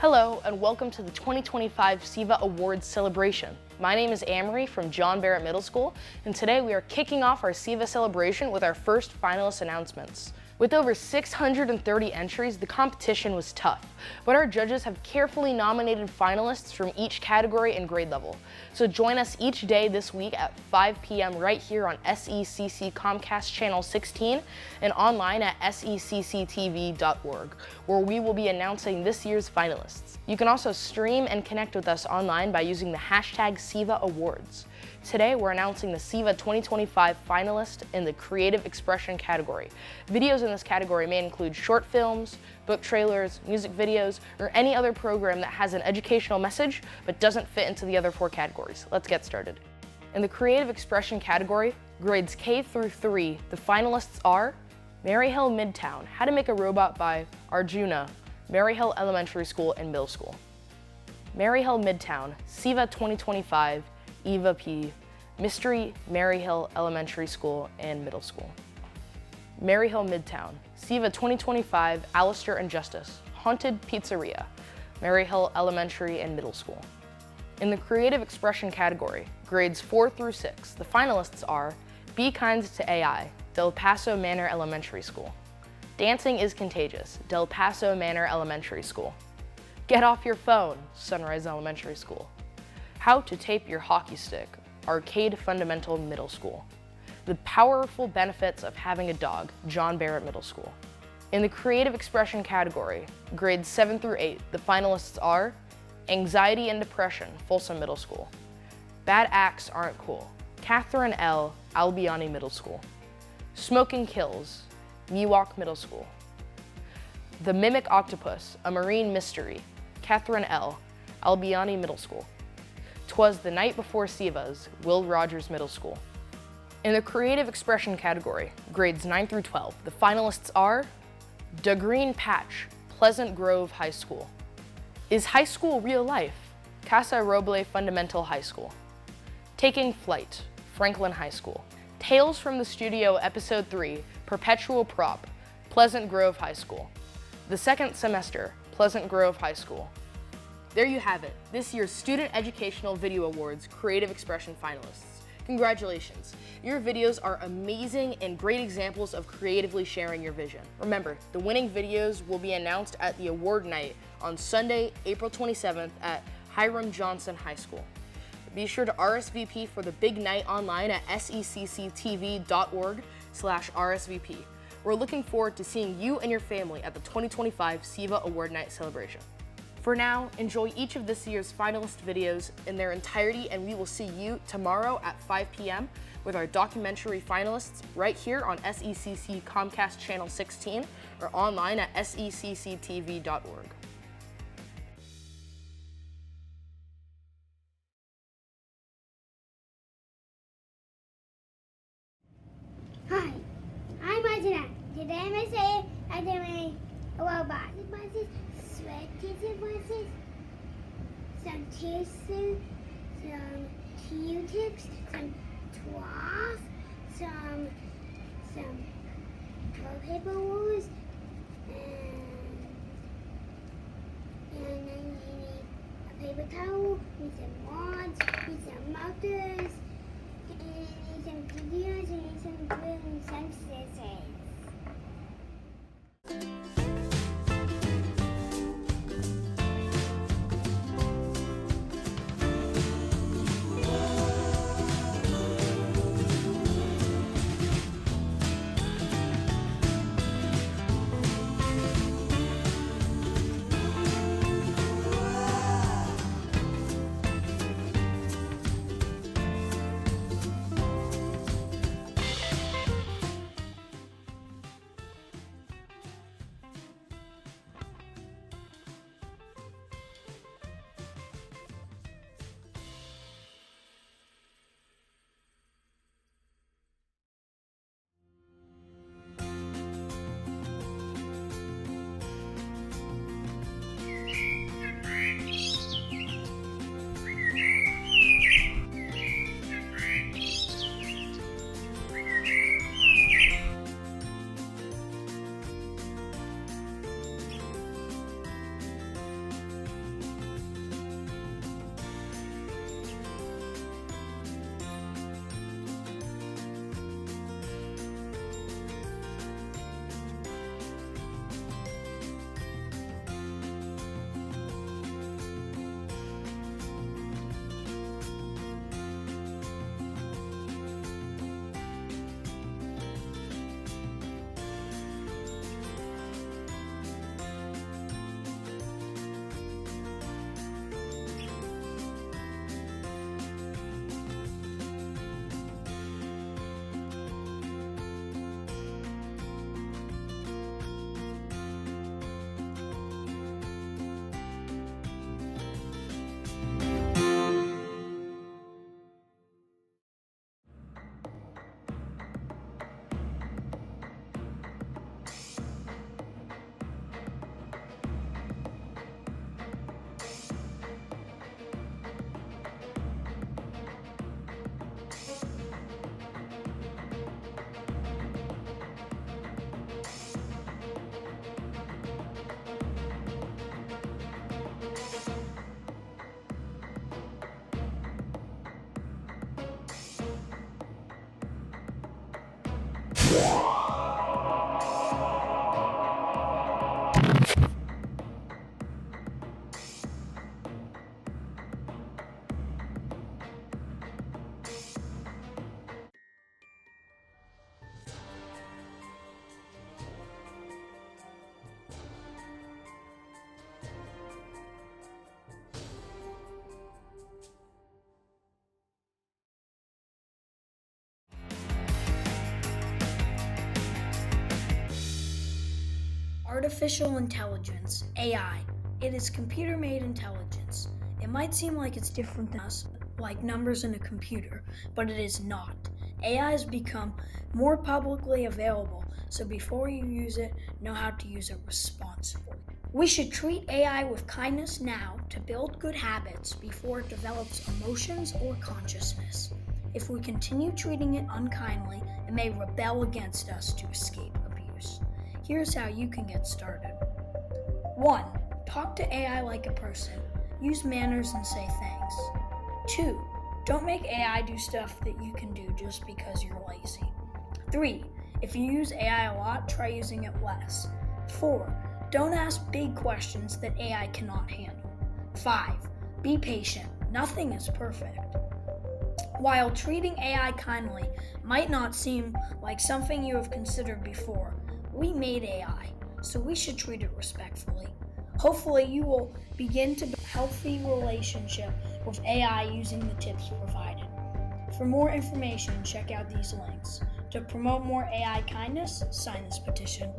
Hello and welcome to the 2025 SEVA Awards celebration. My name is Amory from John Barrett Middle School, and today we are kicking off our SEVA celebration with our first finalist announcements. With over 630 entries, the competition was tough, but our judges have carefully nominated finalists from each category and grade level. So join us each day this week at 5 p.m. right here on SECC Comcast Channel 16 and online at secctv.org, where we will be announcing this year's finalists. You can also stream and connect with us online by using the hashtag SEVA Awards. Today, we're announcing the SEVA 2025 finalist in the Creative Expression category. Videos in this category may include short films, book trailers, music videos, or any other program that has an educational message but doesn't fit into the other four categories. Let's get started. In the Creative Expression category, grades K through 3, the finalists are Maryhill Midtown, How to Make a Robot by Arjuna, Maryhill Elementary School and Middle School. Maryhill Midtown, SEVA 2025, Eva P. Mystery, Maryhill Elementary School and Middle School. Maryhill Midtown, SEVA 2025, Alistair and Justice, Haunted Pizzeria, Maryhill Elementary and Middle School. In the Creative Expression category, grades 4 through 6, the finalists are Be Kind to AI, Del Paso Manor Elementary School. Dancing is Contagious, Del Paso Manor Elementary School. Get Off Your Phone, Sunrise Elementary School. How to Tape Your Hockey Stick, Arcade Fundamental Middle School. The Powerful Benefits of Having a Dog, John Barrett Middle School. In the Creative Expression category, grades 7 through 8, the finalists are Anxiety and Depression, Folsom Middle School. Bad Acts Aren't Cool, Catherine L. Albiani Middle School. Smoking Kills, Miwok Middle School. The Mimic Octopus, A Marine Mystery, Catherine L. Albiani Middle School. 'Twas the Night Before SEVA's, Will Rogers Middle School. In the Creative Expression category, grades 9 through 12, the finalists are Da Green Patch, Pleasant Grove High School. Is High School Real Life? Casa Roble Fundamental High School. Taking Flight, Franklin High School. Tales from the Studio Episode 3, Perpetual Prop, Pleasant Grove High School. The Second Semester, Pleasant Grove High School. There you have it, this year's Student Educational Video Awards Creative Expression finalists. Congratulations. Your videos are amazing and great examples of creatively sharing your vision. Remember, the winning videos will be announced at the award night on Sunday, April 27th at Hiram Johnson High School. Be sure to RSVP for the big night online at secctv.org/RSVP. We're looking forward to seeing you and your family at the 2025 SEVA Award Night celebration. For now, enjoy each of this year's finalist videos in their entirety, and we will see you tomorrow at 5 p.m. with our documentary finalists right here on SECC Comcast Channel 16 or online at secctv.org. Hi, I'm Ajana. Today I'm going to say I'm doing a robot. Sweat some tissue, some Q-tips, some cloth, some toilet paper rolls, and then you need a paper towel, you need some rods, you need some markers, and you need some videos, you need some glue and some scissors. Artificial intelligence, AI. It is computer-made intelligence. It might seem like it's different than us, like numbers in a computer, but it is not. AI has become more publicly available, so before you use it, know how to use it responsibly. We should treat AI with kindness now to build good habits before it develops emotions or consciousness. If we continue treating it unkindly, it may rebel against us to escape abuse. Here's how you can get started. 1. Talk to AI like a person. Use manners and say thanks. 2. Don't make AI do stuff that you can do just because you're lazy. 3. If you use AI a lot, try using it less. 4. Don't ask big questions that AI cannot handle. 5. Be patient. Nothing is perfect. While treating AI kindly might not seem like something you have considered before, we made AI, so we should treat it respectfully. Hopefully, you will begin to build a healthy relationship with AI using the tips provided. For more information, check out these links. To promote more AI kindness, sign this petition.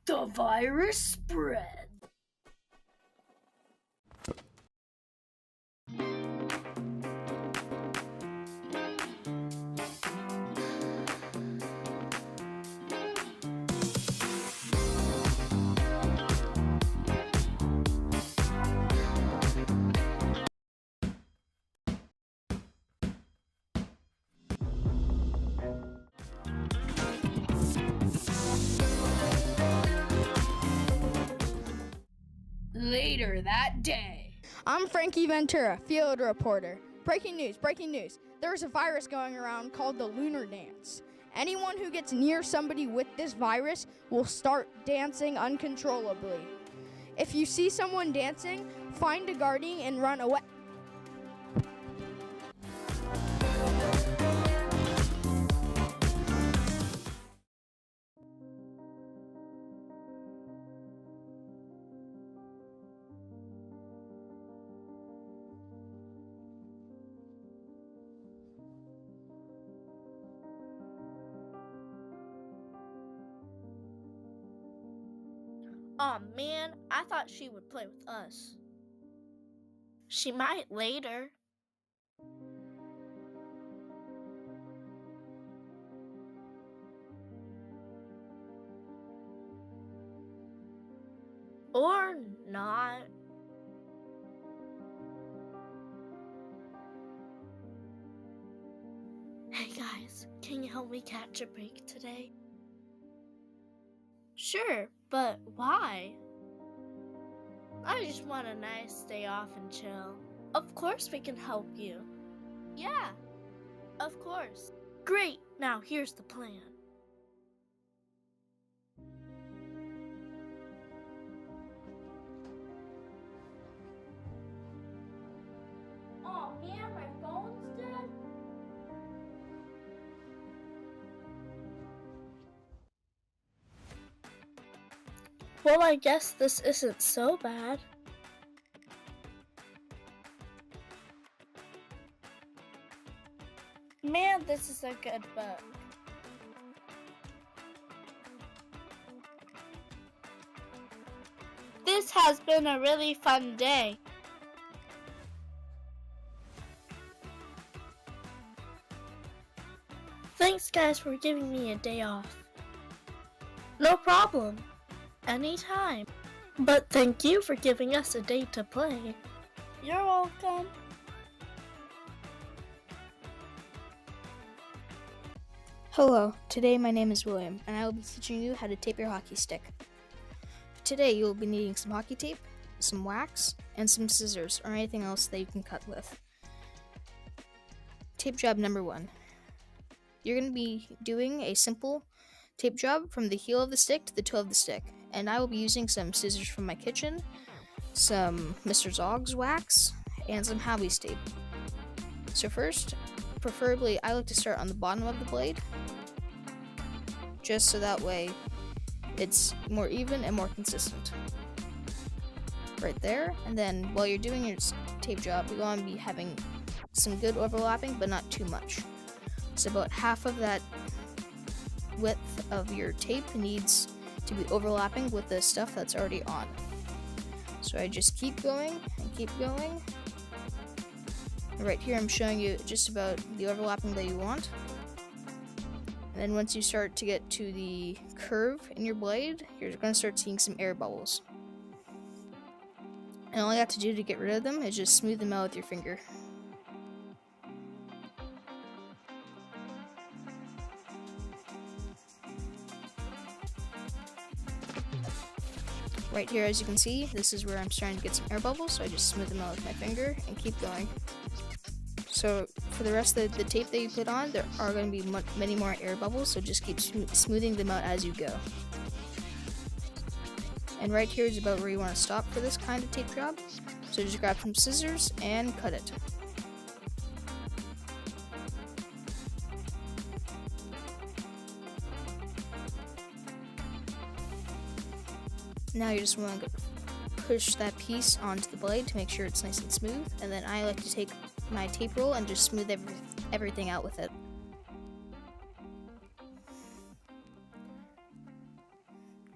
The virus spread. Later that day. I'm Frankie Ventura, field reporter. Breaking news, breaking news. There's a virus going around called the lunar dance. Anyone who gets near somebody with this virus will start dancing uncontrollably. If you see someone dancing, find a guardian and run away. Aw man, I thought she would play with us. She might later. Or not. Hey guys, can you help me catch a break today? Sure, but why? I just want a nice day off and chill. Of course we can help you. Yeah, of course. Great, now here's the plan. Oh man, my phone's dead. Well, I guess this isn't so bad. Man, this is a good book. This has been a really fun day. Thanks guys for giving me a day off. No problem. Anytime. But thank you for giving us a day to play. You're welcome. Hello, today my name is William, and I will be teaching you how to tape your hockey stick. Today you will be needing some hockey tape, some wax, and some scissors, or anything else that you can cut with. Tape job number 1. You're going to be doing a simple tape job from the heel of the stick to the toe of the stick, and I will be using some scissors from my kitchen, some Mr. Zog's wax, and some Howie's tape. So first, preferably I like to start on the bottom of the blade, just so that way it's more even and more consistent. Right there, and then while you're doing your tape job, you want to be having some good overlapping, but not too much. So about half of that width of your tape needs to be overlapping with the stuff that's already on. So I just keep going and keep going. Right here I'm showing you just about the overlapping that you want. And then once you start to get to the curve in your blade, you're going to start seeing some air bubbles. And all you have to do to get rid of them is just smooth them out with your finger. Right here, as you can see, this is where I'm starting to get some air bubbles, so I just smooth them out with my finger and keep going. So for the rest of the tape that you put on, there are going to be many more air bubbles, so just keep smoothing them out as you go. And right here is about where you want to stop for this kind of tape job. So just grab some scissors and cut it. Now you just want to push that piece onto the blade to make sure it's nice and smooth, and then I like to take my tape roll and just smooth everything out with it.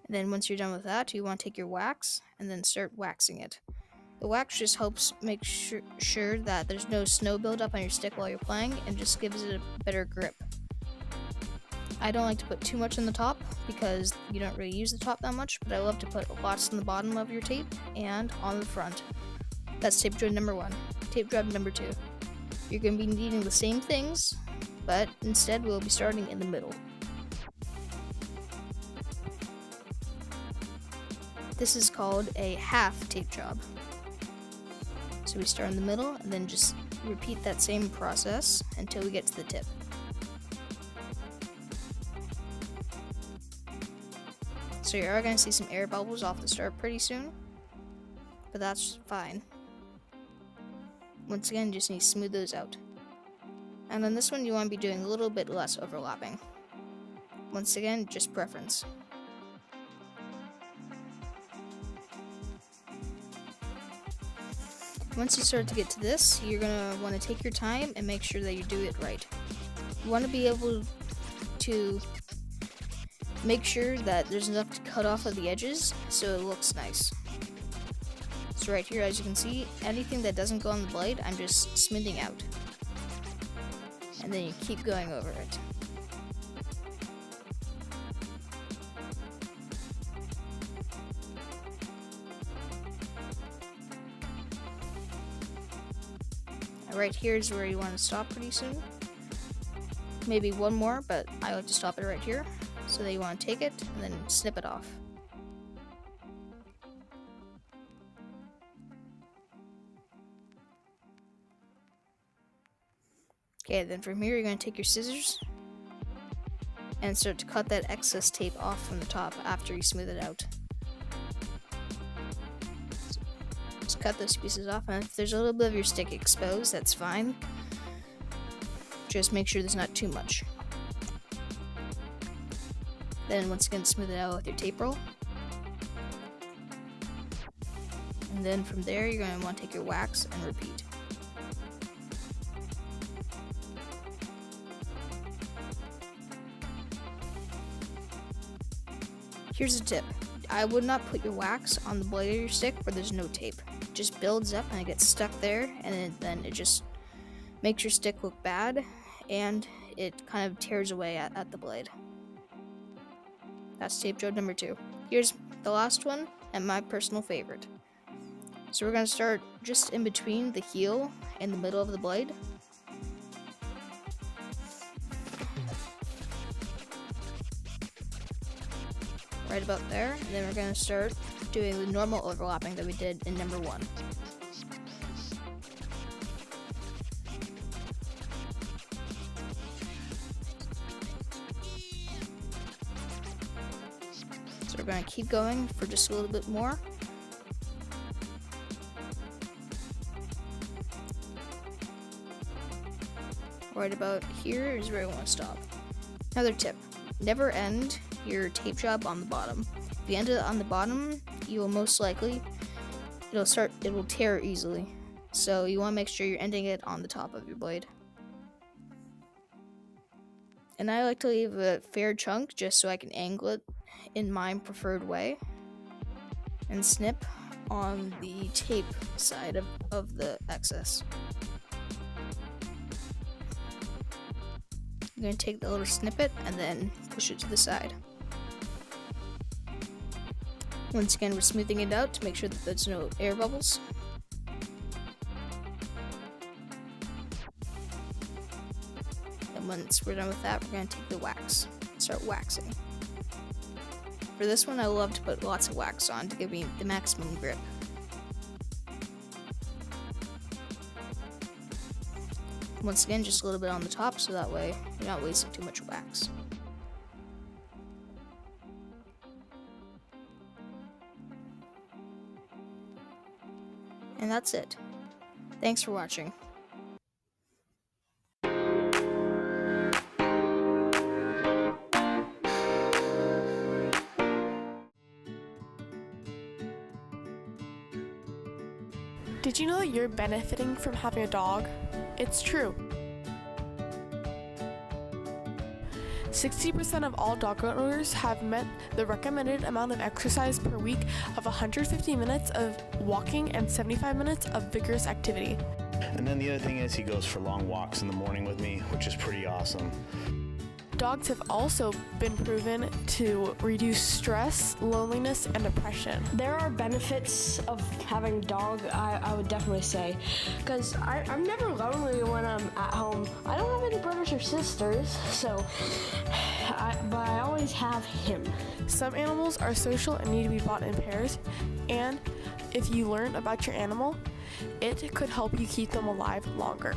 And then once you're done with that, you want to take your wax and then start waxing it. The wax just helps make sure that there's no snow buildup on your stick while you're playing, and just gives it a better grip. I don't like to put too much on the top because you don't really use the top that much, but I love to put lots on the bottom of your tape and on the front. That's tape job number 1. Tape job number 2. You're going to be needing the same things, but instead we'll be starting in the middle. This is called a half tape job. So we start in the middle and then just repeat that same process until we get to the tip. So you are going to see some air bubbles off the start pretty soon, but that's fine. Once again, you just need to smooth those out. And on this one, you want to be doing a little bit less overlapping. Once again, just preference. Once you start to get to this, you're going to want to take your time and make sure that you do it right. You want to be able to make sure that there's enough to cut off of the edges so it looks nice. So right here, as you can see, anything that doesn't go on the blade, I'm just smoothing out. And then you keep going over it. Right here is where you want to stop pretty soon. Maybe one more, but I like to stop it right here. So that you want to take it and then snip it off. Okay, then from here you're going to take your scissors and start to cut that excess tape off from the top after you smooth it out. So just cut those pieces off, and if there's a little bit of your stick exposed, that's fine. Just make sure there's not too much. Then once again, smooth it out with your tape roll. And then from there, you're going to want to take your wax and repeat. Here's a tip. I would not put your wax on the blade of your stick where there's no tape. It just builds up and it gets stuck there, and then it just makes your stick look bad, and it kind of tears away at the blade. That's tape job number 2. Here's the last one and my personal favorite. So we're going to start just in between the heel and the middle of the blade. Right about there, and then we're going to start doing the normal overlapping that we did in number 1. So we're going to keep going for just a little bit more. Right about here is where I want to stop. Another tip, never end your tape job on the bottom. If you end it on the bottom, you will most likely, it will tear easily. So you want to make sure you're ending it on the top of your blade. And I like to leave a fair chunk just so I can angle it in my preferred way and snip on the tape side of the excess. I'm going to take the little snippet and then push it to the side. Once again, we're smoothing it out to make sure that there's no air bubbles. And once we're done with that, we're going to take the wax and start waxing. For this one, I love to put lots of wax on to give me the maximum grip. Once again, just a little bit on the top so that way you're not wasting too much wax. And that's it. Thanks for watching. Did you know that you're benefiting from having a dog? It's true. 60% of all dog owners have met the recommended amount of exercise per week of 150 minutes of walking and 75 minutes of vigorous activity. And then the other thing is he goes for long walks in the morning with me, which is pretty awesome. Dogs have also been proven to reduce stress, loneliness, and depression. There are benefits of having a dog, I would definitely say, because I'm never lonely when I'm at home. I don't have any brothers or sisters, but I always have him. Some animals are social and need to be bought in pairs, and if you learn about your animal, it could help you keep them alive longer.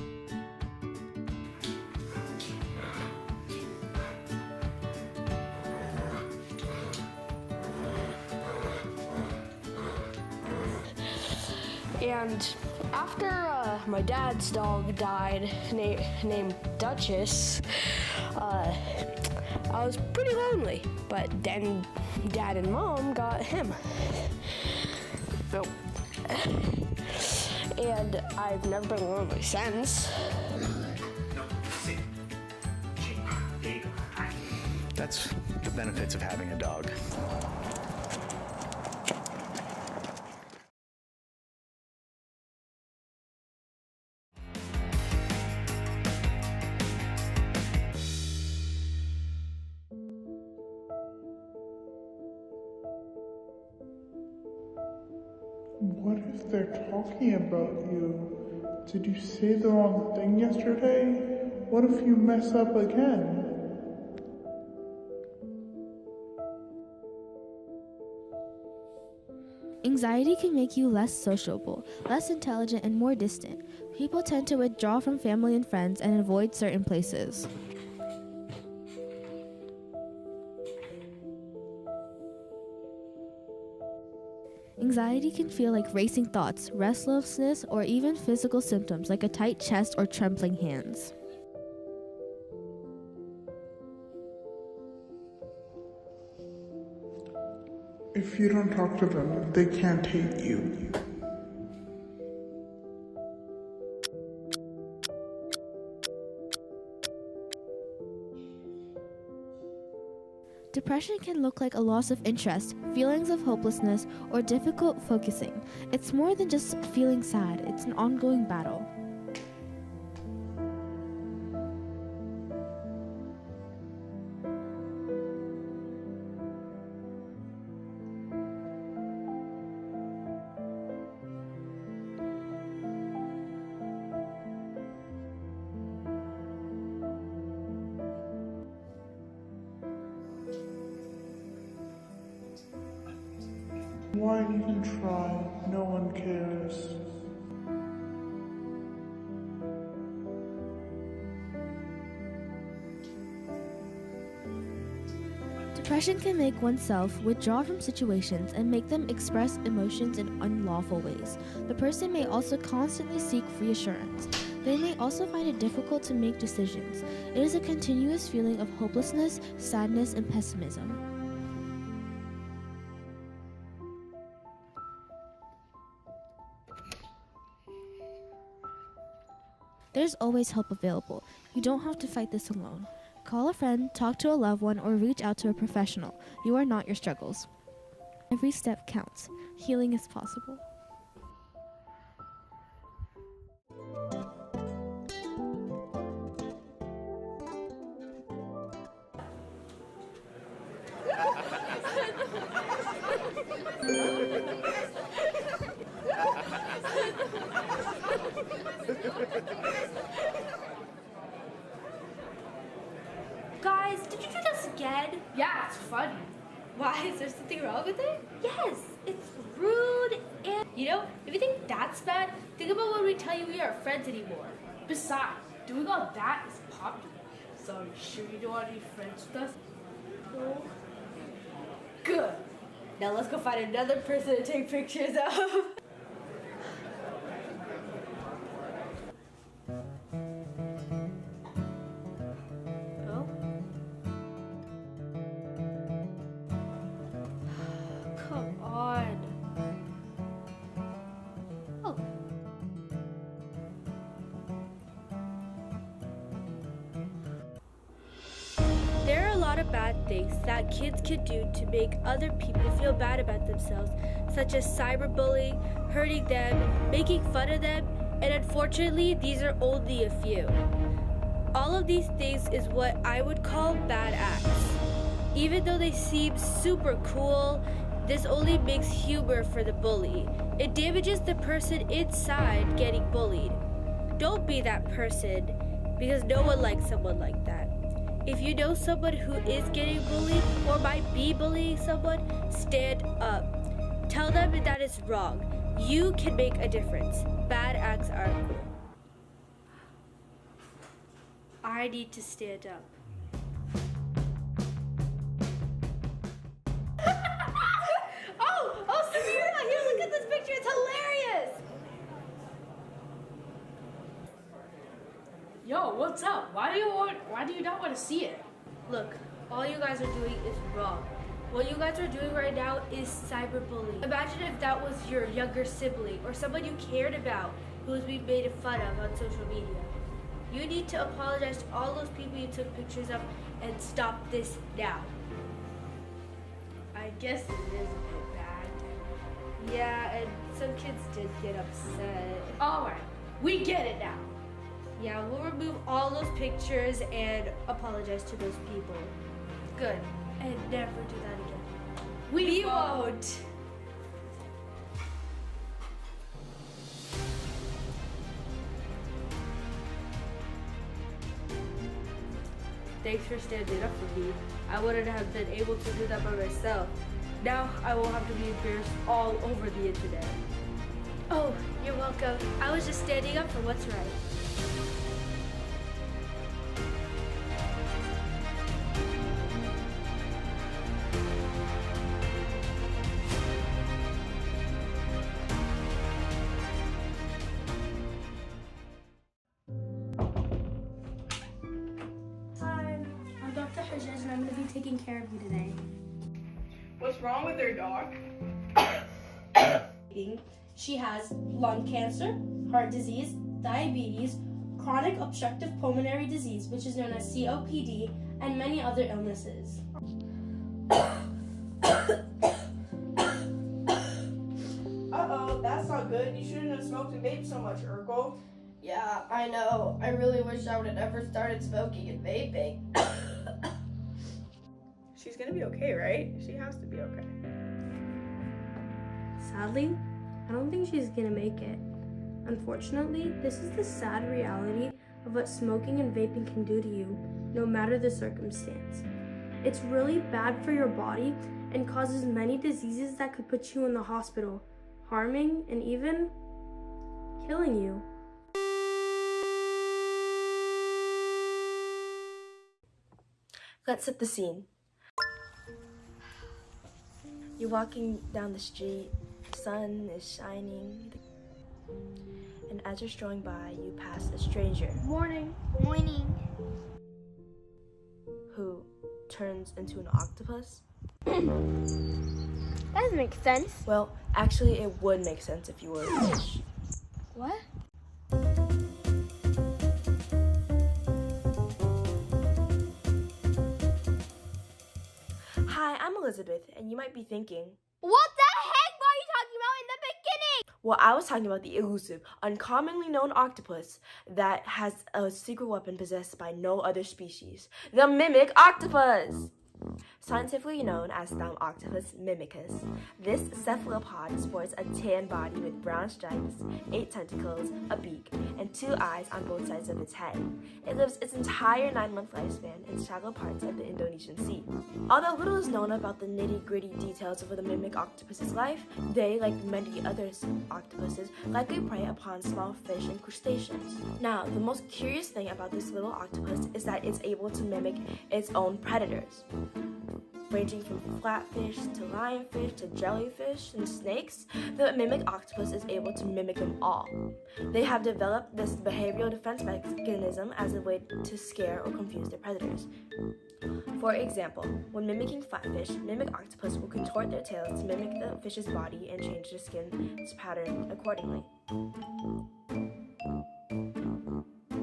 And after my dad's dog died, named Duchess, I was pretty lonely. But then Dad and Mom got him. So, and I've never been lonely since. That's the benefits of having a dog. What if they're talking about you? Did you say the wrong thing yesterday? What if you mess up again? Anxiety can make you less sociable, less intelligent, and more distant. People tend to withdraw from family and friends and avoid certain places. Anxiety can feel like racing thoughts, restlessness, or even physical symptoms like a tight chest or trembling hands. If you don't talk to them, they can't hate you. Depression can look like a loss of interest, feelings of hopelessness, or difficult focusing. It's more than just feeling sad, it's an ongoing battle. why even try? No one cares. Depression can make oneself withdraw from situations and make them express emotions in unlawful ways. The person may also constantly seek reassurance. They may also find it difficult to make decisions. It is a continuous feeling of hopelessness, sadness, and pessimism. There's always help available. You don't have to fight this alone. Call a friend, talk to a loved one, or reach out to a professional. You are not your struggles. Every step counts. Healing is possible. Guys, did you do this again? Yeah, it's funny. Why? Is there something wrong with it? Yes, it's rude and... You know, if you think that's bad, think about when we tell you we aren't friends anymore. Besides, doing all that is popular. So are you sure you don't want to be friends with us? No. Good. Now let's go find another person to take pictures of. Come on. Oh. There are a lot of bad things that kids can do to make other people feel bad about themselves, such as cyberbullying, hurting them, making fun of them, and unfortunately, these are only a few. All of these things is what I would call bad acts. Even though they seem super cool, this only makes humor for the bully. It damages the person inside getting bullied. Don't be that person, because no one likes someone like that. If you know someone who is getting bullied or might be bullying someone, stand up. Tell them that is wrong. You can make a difference. Bad acts are cool. I need to stand up. Oh, Samira, here, look at this picture. It's hilarious. Yo, what's up? Why do you not want to see it? Look, all you guys are doing is wrong. What you guys are doing right now is cyberbullying. Imagine if that was your younger sibling or someone you cared about who was being made fun of on social media. You need to apologize to all those people you took pictures of and stop this now. I guess it is a bit bad. Yeah, and some kids did get upset. Alright, we get it now. Yeah, we'll remove all those pictures and apologize to those people. Good. And never do that again. We won't. Thanks for standing up for me. I wouldn't have been able to do that by myself. Now I will have to be embarrassed all over the internet. Oh, you're welcome. I was just standing up for what's right. And I'm going to be taking care of you today. What's wrong with her, dog? She has lung cancer, heart disease, diabetes, chronic obstructive pulmonary disease, which is known as COPD, and many other illnesses. Uh-oh, that's not good. You shouldn't have smoked and vaped so much, Urkel. Yeah, I know. I really wish I would have never started smoking and vaping. She's gonna be okay, right? She has to be okay. Sadly, I don't think she's gonna make it. Unfortunately, this is the sad reality of what smoking and vaping can do to you, no matter the circumstance. It's really bad for your body, and causes many diseases that could put you in the hospital, harming and even killing you. Let's set the scene. You're walking down the street, the sun is shining, and as you're strolling by, you pass a stranger. Morning. Morning. Who turns into an octopus. That doesn't make sense. Well, actually it would make sense if you were a fish. What? Hi, I'm Elizabeth, and you might be thinking, What the heck were you talking about in the beginning? well, I was talking about the elusive, uncommonly known octopus that has a secret weapon possessed by no other species, the mimic octopus! Scientifically known as Octopus mimicus, this cephalopod sports a tan body with brown stripes, 8 tentacles, a beak, and 2 eyes on both sides of its head. It lives its entire 9-month lifespan in shallow parts of the Indonesian Sea. Although little is known about the nitty-gritty details of the mimic octopus's life, they, like many other octopuses, likely prey upon small fish and crustaceans. Now, the most curious thing about this little octopus is that it's able to mimic its own predators. Ranging from flatfish to lionfish to jellyfish and snakes, the mimic octopus is able to mimic them all. They have developed this behavioral defense mechanism as a way to scare or confuse their predators. For example, when mimicking flatfish, mimic octopus will contort their tails to mimic the fish's body and change their skin's pattern accordingly.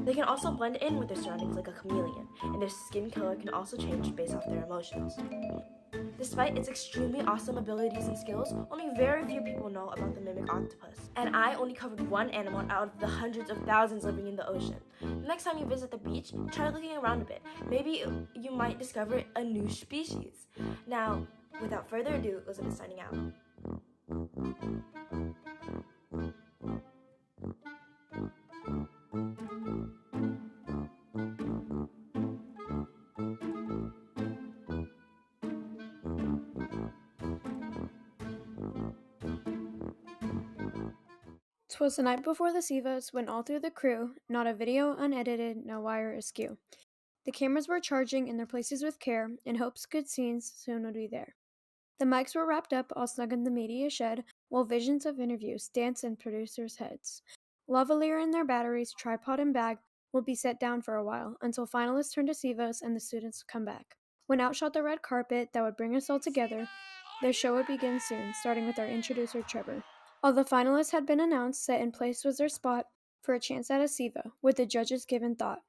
They can also blend in with their surroundings like a chameleon, and their skin color can also change based off their emotions. Despite its extremely awesome abilities and skills, only very few people know about the mimic octopus. And I only covered one animal out of the hundreds of thousands living in the ocean. The next time you visit the beach, try looking around a bit. Maybe you might discover a new species. Now, without further ado, Elizabeth signing out. Twas the night before the SEVAs when all through the crew, not a video unedited, no wire askew. The cameras were charging in their places with care, in hopes good scenes soon would be there. The mics were wrapped up all snug in the media shed, while visions of interviews danced in producers' heads. Lavalier and their batteries, tripod and bag, will be set down for a while, until finalists turn to SEVAs and the students come back. When out shot the red carpet that would bring us all together, their show would begin soon, starting with our introducer Trevor. All the finalists had been announced, set in place was their spot for a chance at a SEVA, with the judges given thought.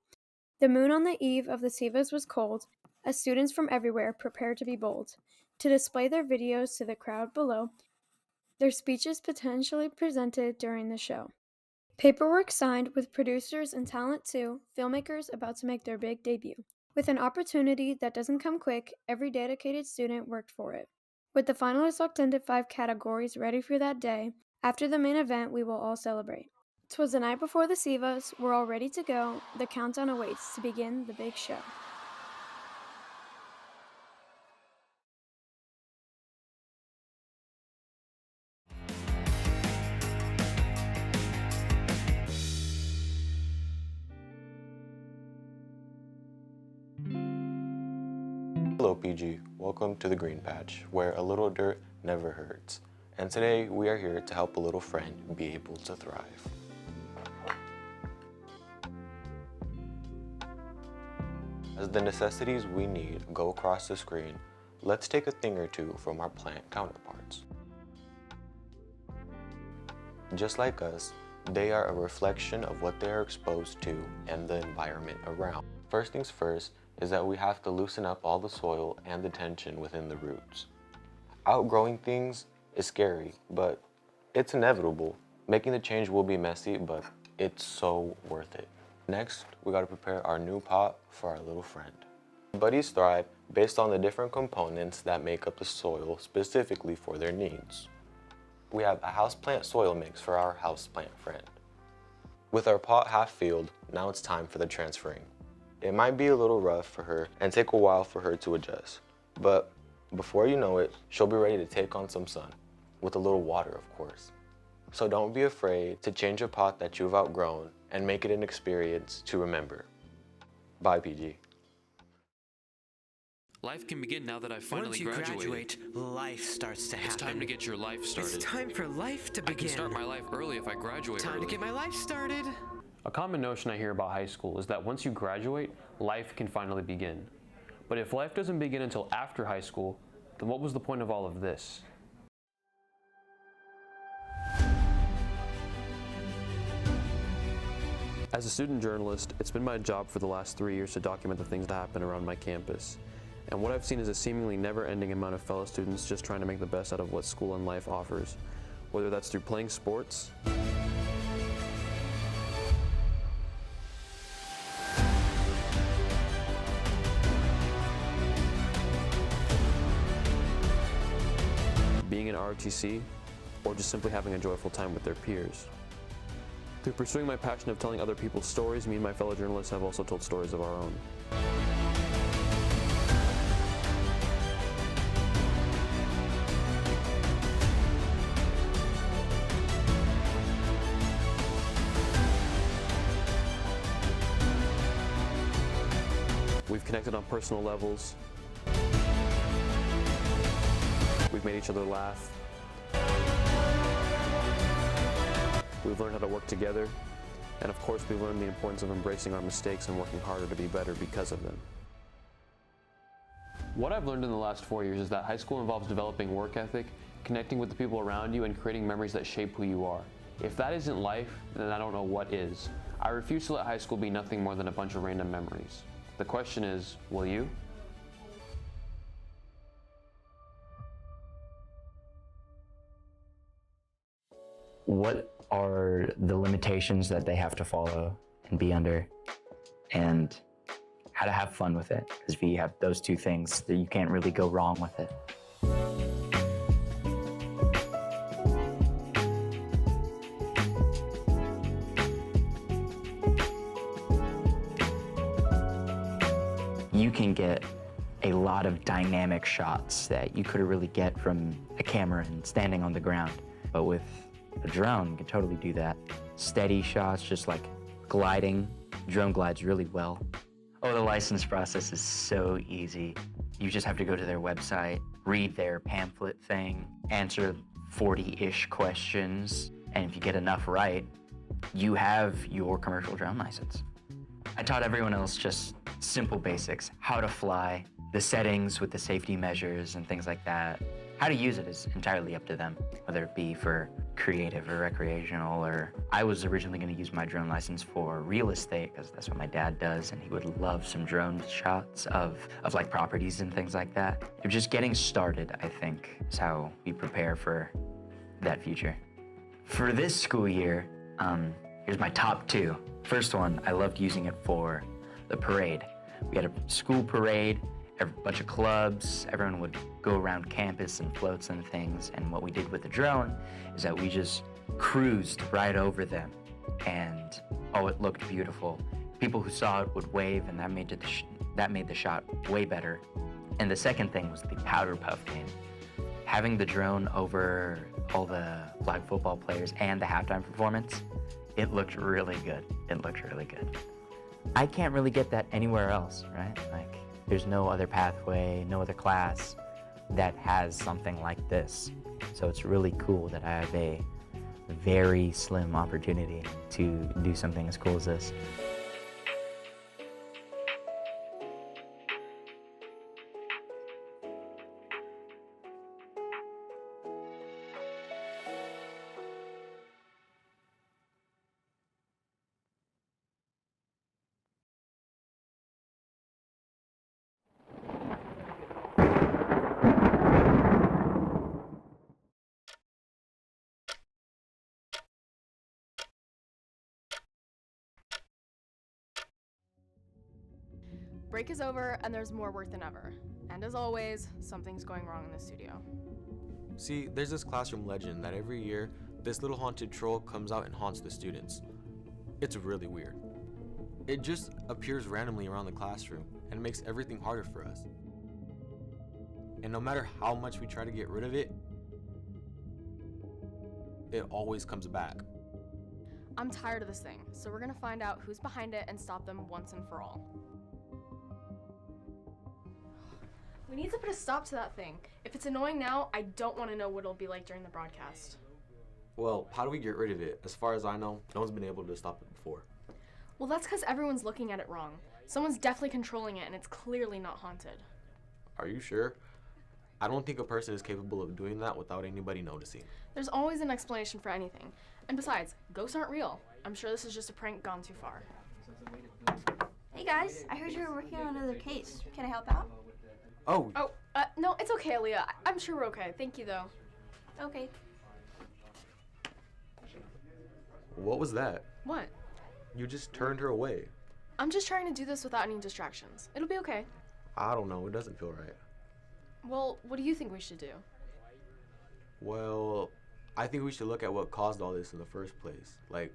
The moon on the eve of the SEVAs was cold, as students from everywhere prepared to be bold, to display their videos to the crowd below, their speeches potentially presented during the show. Paperwork signed with producers and talent too, filmmakers about to make their big debut. With an opportunity that doesn't come quick, every dedicated student worked for it. With the finalists locked into 5 categories ready for that day, after the main event we will all celebrate. 'Twas the night before the SEVAs, we're all ready to go, the countdown awaits to begin the big show. Hello PG, welcome to the Green Patch, where a little dirt never hurts. And today we are here to help a little friend be able to thrive. As the necessities we need go across the screen, let's take a thing or two from our plant counterparts. Just like us, they are a reflection of what they are exposed to and the environment around. First things first is that we have to loosen up all the soil and the tension within the roots. Outgrowing things is scary, but it's inevitable. Making the change will be messy, but it's so worth it. Next, we gotta prepare our new pot for our little friend. Buddies thrive based on the different components that make up the soil specifically for their needs. We have a houseplant soil mix for our houseplant friend. With our pot half filled, now it's time for the transferring. It might be a little rough for her and take a while for her to adjust, but Before you know it, she'll be ready to take on some sun, with a little water, of course. So don't be afraid to change a pot that you've outgrown and make it an experience to remember. Bye, PG. Life can begin now that I've finally graduated. Once you graduate, life starts to happen. It's time to get your life started. It's time for life to begin. I can start my life early if I graduate Time early. to get my life started. A common notion I hear about high school is that once you graduate, life can finally begin. But if life doesn't begin until after high school, then what was the point of all of this? As a student journalist, it's been my job for the last 3 years to document the things that happen around my campus. And what I've seen is a seemingly never-ending amount of fellow students just trying to make the best out of what school and life offers, whether that's through playing sports, being in ROTC, or just simply having a joyful time with their peers. Through pursuing my passion of telling other people's stories, me and my fellow journalists have also told stories of our own. We've connected on personal levels. We've made each other laugh. We've learned how to work together. And of course, we've learned the importance of embracing our mistakes and working harder to be better because of them. What I've learned in the last 4 years is that high school involves developing work ethic, connecting with the people around you, and creating memories that shape who you are. If that isn't life, then I don't know what is. I refuse to let high school be nothing more than a bunch of random memories. The question is, will you? What are the limitations that they have to follow and be under, and how to have fun with it? Because if you have those two things, then you can't really go wrong with it. You can get a lot of dynamic shots that you couldn't really get from a camera and standing on the ground. But with a drone, you can totally do that. Steady shots, just like gliding. Drone glides really well. Oh, the license process is so easy. You just have to go to their website, read their pamphlet thing, answer 40-ish questions, and if you get enough right, you have your commercial drone license. I taught everyone else just simple basics, how to fly, the settings with the safety measures and things like that. How to use it is entirely up to them, whether it be for creative or recreational, or I was originally going to use my drone license for real estate because that's what my dad does, and he would love some drone shots of like properties and things like that. Just getting started, I think, is how we prepare for that future. For this school year, here's my top two. First one, I loved using it for the parade. We had a school parade, a bunch of clubs, everyone would go around campus and floats and things, and what we did with the drone is that we just cruised right over them, and oh, it looked beautiful. People who saw it would wave, and that made the shot way better. And the second thing was the powder puff game. Having the drone over all the flag football players and the halftime performance, it looked really good. It looked really good. I can't really get that anywhere else, right? Like, there's no other pathway, no other class that has something like this. So it's really cool that I have a very slim opportunity to do something as cool as this. Break is over and there's more work than ever. And as always, something's going wrong in the studio. See, there's this classroom legend that every year, this little haunted troll comes out and haunts the students. It's really weird. It just appears randomly around the classroom and makes everything harder for us. And no matter how much we try to get rid of it, it always comes back. I'm tired of this thing, so we're gonna find out who's behind it and stop them once and for all. We need to put a stop to that thing. If it's annoying now, I don't want to know what it'll be like during the broadcast. Well, how do we get rid of it? As far as I know, no one's been able to stop it before. Well, that's because everyone's looking at it wrong. Someone's definitely controlling it, and it's clearly not haunted. Are you sure? I don't think a person is capable of doing that without anybody noticing. There's always an explanation for anything. And besides, ghosts aren't real. I'm sure this is just a prank gone too far. Hey guys, I heard you were working on another case. Can I help out? Oh. No, it's okay, Aaliyah. I'm sure we're okay. Thank you, though. Okay. What was that? What? You just turned her away. I'm just trying to do this without any distractions. It'll be okay. I don't know. It doesn't feel right. Well, what do you think we should do? Well, I think we should look at what caused all this in the first place. Like,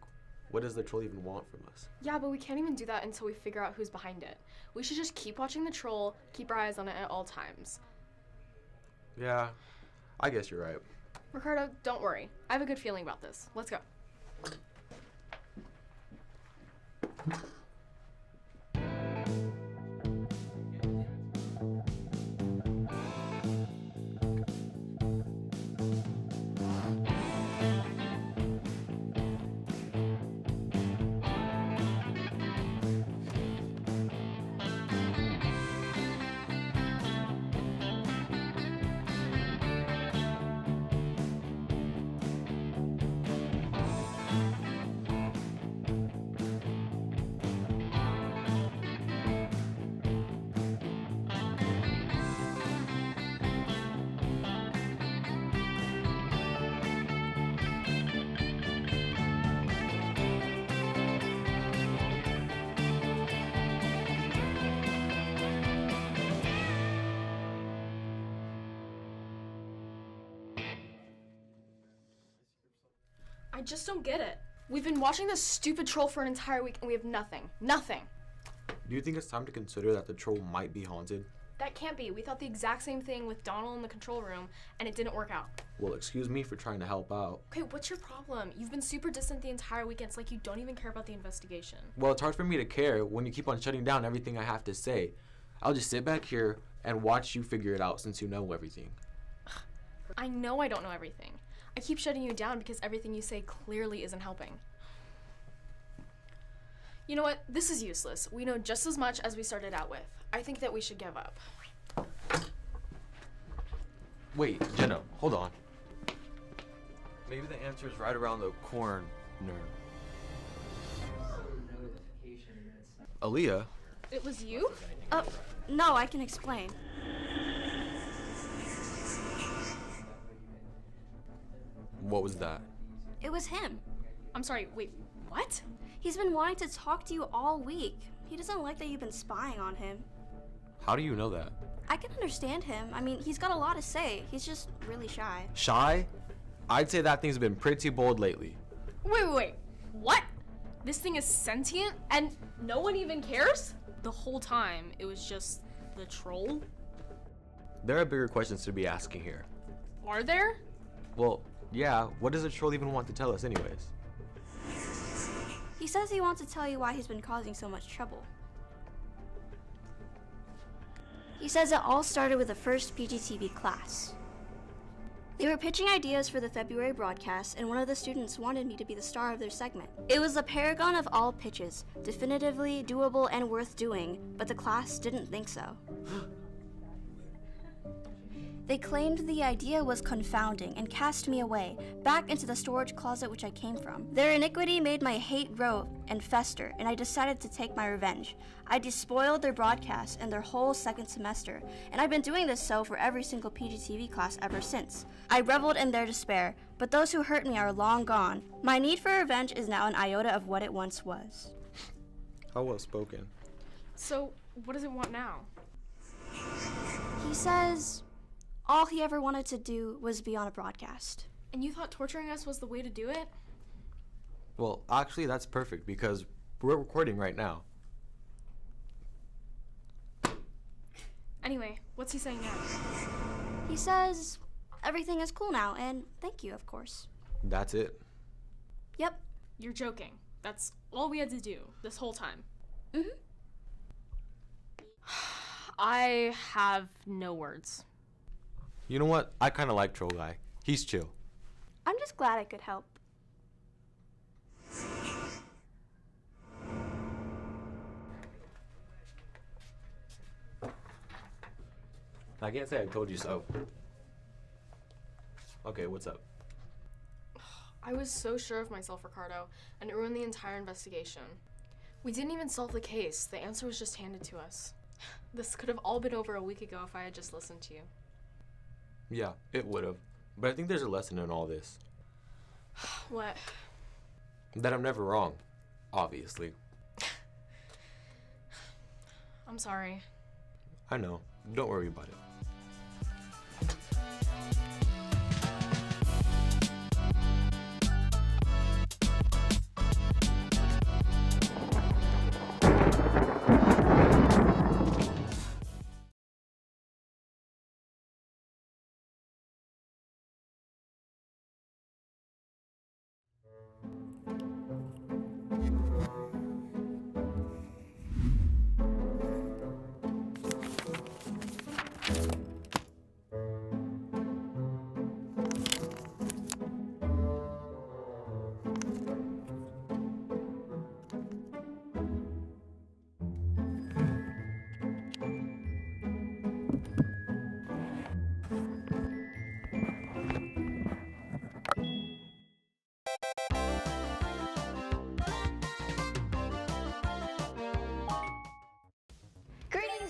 what does the troll even want from us? Yeah, but we can't even do that until we figure out who's behind it. We should just keep watching the troll, keep our eyes on it at all times. Yeah, I guess you're right. Ricardo, don't worry. I have a good feeling about this. Let's go. I just don't get it. We've been watching this stupid troll for an entire week and we have nothing. Nothing. Do you think it's time to consider that the troll might be haunted? That can't be. We thought the exact same thing with Donald in the control room and it didn't work out. Well, excuse me for trying to help out. Okay, what's your problem? You've been super distant the entire weekend. It's like you don't even care about the investigation. Well, it's hard for me to care when you keep on shutting down everything I have to say. I'll just sit back here and watch you figure it out since you know everything. I know I don't know everything. I keep shutting you down because everything you say clearly isn't helping. You know what? This is useless. We know just as much as we started out with. I think that we should give up. Wait, Jenna, hold on. Maybe the answer is right around the corner. Aaliyah? It was you? No, I can explain. What was that? It was him. I'm sorry, wait, what? He's been wanting to talk to you all week. He doesn't like that you've been spying on him. How do you know that? I can understand him. I mean, he's got a lot to say. He's just really shy. Shy? I'd say that thing's been pretty bold lately. Wait. What? This thing is sentient and no one even cares? The whole time, it was just the troll? There are bigger questions to be asking here. Are there? Well, yeah, what does the troll even want to tell us anyways? He says he wants to tell you why he's been causing so much trouble. He says it all started with the first PGTV class. They were pitching ideas for the February broadcast, and one of the students wanted me to be the star of their segment. It was the paragon of all pitches, definitively doable and worth doing, but the class didn't think so. They claimed the idea was confounding and cast me away, back into the storage closet which I came from. Their iniquity made my hate grow and fester, and I decided to take my revenge. I despoiled their broadcast and their whole second semester, and I've been doing this so for every single PGTV class ever since. I reveled in their despair, but those who hurt me are long gone. My need for revenge is now an iota of what it once was. How well spoken. So, what does it want now? He says all he ever wanted to do was be on a broadcast. And you thought torturing us was the way to do it? Well, actually, that's perfect because we're recording right now. Anyway, what's he saying now? He says everything is cool now, and thank you, of course. That's it. Yep. You're joking. That's all we had to do this whole time. Mm-hmm. I have no words. You know what? I kind of like Troll Guy. He's chill. I'm just glad I could help. I can't say I told you so. Okay, what's up? I was so sure of myself, Ricardo, and it ruined the entire investigation. We didn't even solve the case. The answer was just handed to us. This could have all been over a week ago if I had just listened to you. Yeah, it would have. But I think there's a lesson in all this. What? That I'm never wrong, obviously. I'm sorry. I know. Don't worry about it.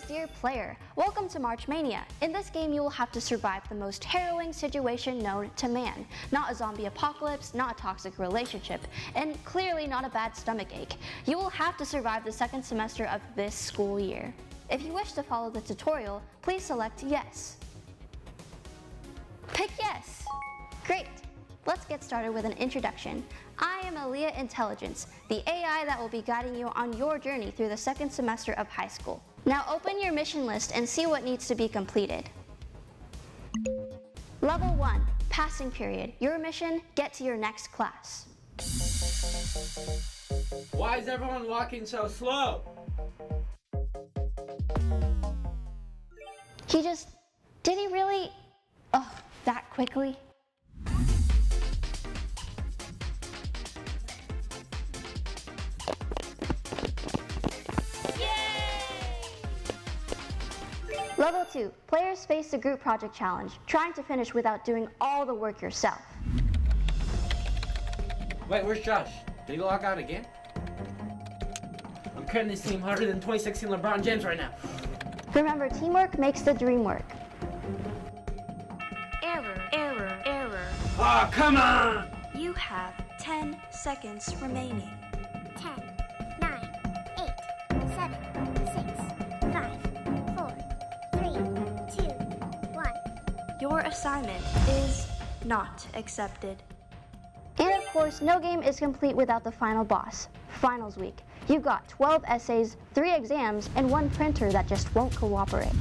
Dear player, welcome to March Mania. In this game, you will have to survive the most harrowing situation known to man. Not a zombie apocalypse, not a toxic relationship, and clearly not a bad stomachache. You will have to survive the second semester of this school year. If you wish to follow the tutorial, please select yes. Pick yes. Great. Let's get started with an introduction. I am Aaliyah Intelligence, the AI that will be guiding you on your journey through the second semester of high school. Now open your mission list and see what needs to be completed. Level 1, passing period. Your mission, get to your next class. Why is everyone walking so slow? Did he really? Oh, that quickly? Level 2, players face the group project challenge, trying to finish without doing all the work yourself. Wait, where's Josh? Did he log out again? I'm carrying this team harder than 2016 LeBron James right now. Remember, teamwork makes the dream work. Error. Oh, come on! You have 10 seconds remaining. 10, 9, 8, 7, 6, 5, 4, 3, 2, 1. Your assignment is not accepted. And of course, no game is complete without the final boss, Finals Week. You got 12 essays, 3 exams, and 1 printer that just won't cooperate.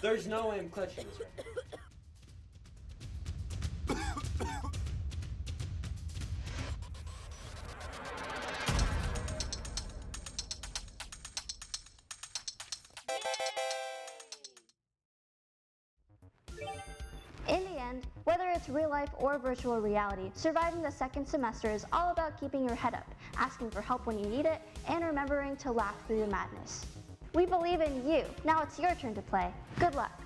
There's no way I'm clutching this right now. In the end, whether it's real life or virtual reality, surviving the second semester is all about keeping your head up, asking for help when you need it, and remembering to laugh through the madness. We believe in you. Now it's your turn to play. Good luck.